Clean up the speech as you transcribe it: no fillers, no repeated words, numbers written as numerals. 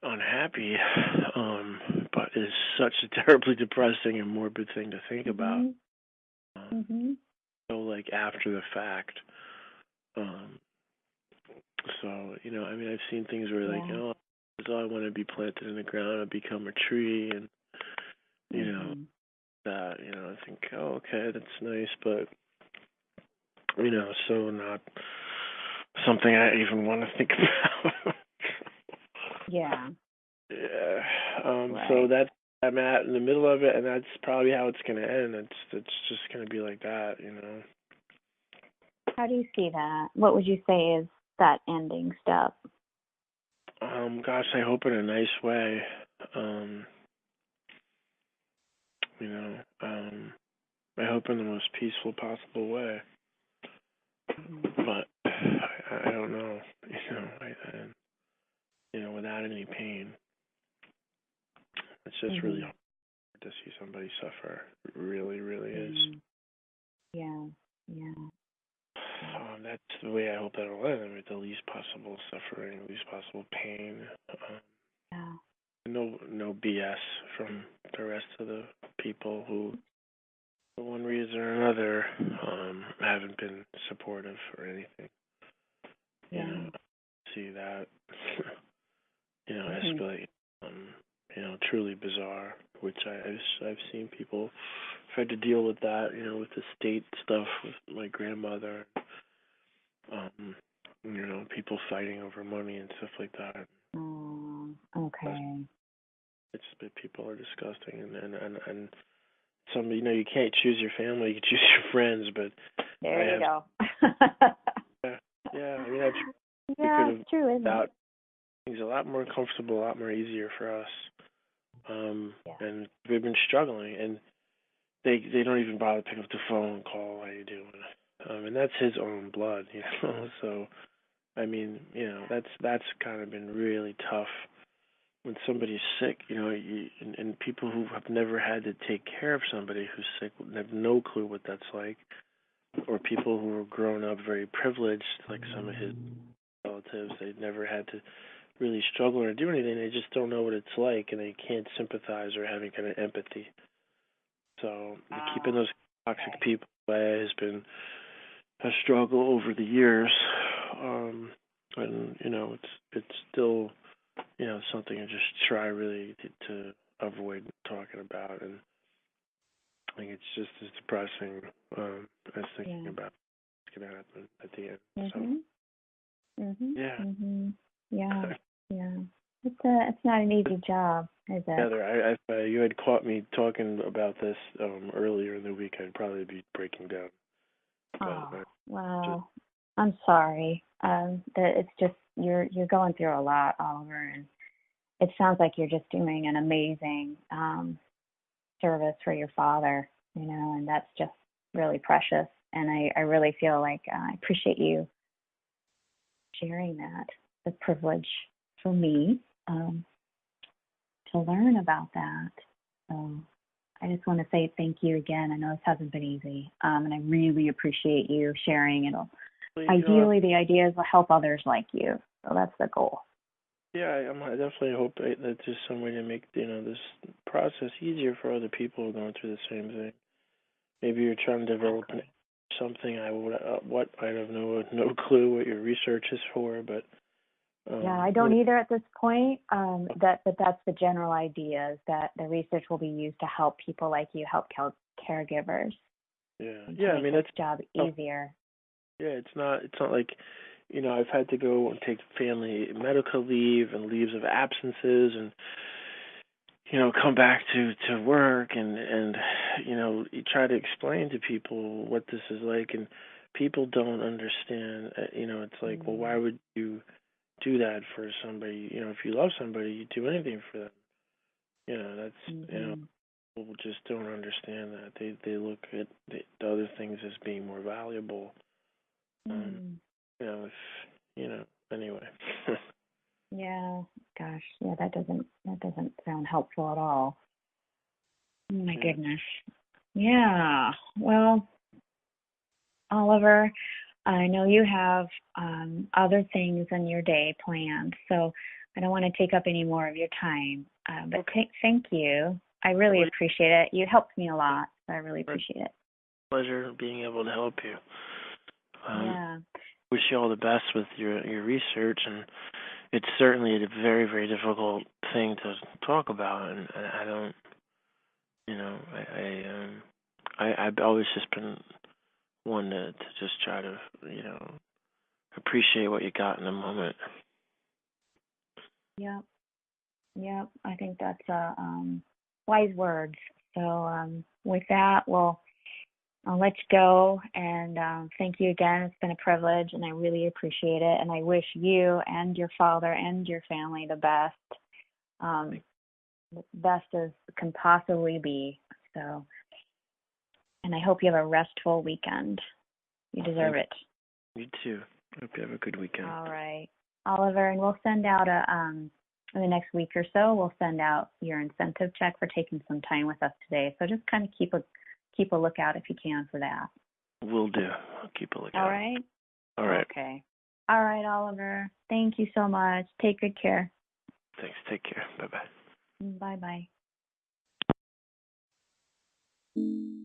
unhappy, but it's such a terribly depressing and morbid thing to think about. Mhm. Um, Mhm. so like after the fact. Um, so I mean, I've seen things where like, Yeah. so I want to be planted in the ground and become a tree, and you know Mhm. that I think, oh, okay, that's nice, but so not something I even want to think about. Yeah. Yeah. So Right. that's I'm at in the middle of it, and that's probably how it's gonna end. It's just gonna be like that. How do you see that? What would you say is that ending step? Gosh, I hope in a nice way. Um, you know, um, I hope in the most peaceful possible way. Mhm. But I don't know. Without any pain, it's just really Mhm. hard to see somebody suffer. It really, really is. Mm. Yeah. Yeah. That's the way I hope that'll end, with the least possible suffering, least possible pain. Yeah. No BS from the rest of the people who, for one reason or another, haven't been supportive or anything. You know, Yeah. see that, Mhm. escalate. Truly bizarre. Which I've seen people tried to deal with that. With the state stuff with my grandmother. Um, people fighting over money and stuff like that. Oh, okay. It's people are disgusting, and some you can't choose your family, you can choose your friends, but I There you have go. yeah, yeah. I mean, we could Yeah, have it's true, isn't it? out things a lot more comfortable, a lot more easier for us. Yeah. And we've been struggling, and they don't even bother to pick up the phone and call. How you doing? And that's his own blood. So I mean, that's kind of been really tough when somebody's sick. And people who have never had to take care of somebody who's sick have no clue what that's like, or people who were grown up very privileged, like some of his relatives, they've never had to really struggle or do anything. They just don't know what it's like, and they can't sympathize or have any kind of empathy. So keeping Wow. those toxic Okay. people away has been a struggle over the years. And it's still something I just try really to avoid talking about, and I think it's just as depressing as thinking Yeah. about what's going to happen at the end. So Mhm. Mhm. yeah. Mhm. Yeah. Yeah. It's not an easy job, is it? Heather, if you had caught me talking about this earlier in the week, I'd probably be breaking down. But Oh, just well, I'm sorry. That it's just you're going through a lot, Oliver, and it sounds like you're just doing an amazing service for your father, and that's just really precious. And I really feel like I appreciate you sharing that. The privilege for me um, to learn about that. So I just want to say thank you again. I know this hasn't been easy, and I really appreciate you sharing. It'll ideally the ideas will help others like you. So that's the goal. yeah, I definitely hope that there's some way to make this process easier for other people who are going through the same thing. Maybe you're trying to develop Exactly. something. I would what I have no clue what your research is for, but Yeah, um, I you don't either at this point. But that's the general idea is that the research will be used to help people like you help caregivers and to yeah. I make mean, this that's job easier. yeah. It's not like I've had to go and take family medical leave and leaves of absences, and come back to work, and you try to explain to people what this is like, and people don't understand. It's like, well, why Mm. would you do that for somebody? If you love somebody, you do anything for them. That's Mm-hmm. people just don't understand that. They look at the other things as being more valuable. Um, Mm. if anyway. Yeah. Gosh. Yeah. That doesn't sound helpful at all. Oh my Yeah. goodness. Yeah. Well, Oliver, I know you have other things in your day planned. So I don't want to take up any more of your time, but Okay. thank you. I really appreciate it. You helped me a lot, so I really appreciate it. Pleasure being able to help you. Yeah. Wish you all the best with your research, and it's certainly a very, very difficult thing to talk about, and I don't, you know, I've always just been one to just try to, appreciate what you got in the moment. Yep. Yep. I think that's wise words. So with that, well, I'll let you go, and thank you again. It's been a privilege, and I really appreciate it. And I wish you and your father and your family the best as can possibly be. So, and I hope you have a restful weekend. You deserve it. You too. Hope you have a good weekend. All right, Oliver, and we'll send out in the next week or so, we'll send out your incentive check for taking some time with us today. So just kind of keep a lookout if you can for that. Will do. I'll keep a lookout. All right? All right. Okay. All right, Oliver. Thank you so much. Take good care. Thanks. Take care. Bye-bye. Bye-bye.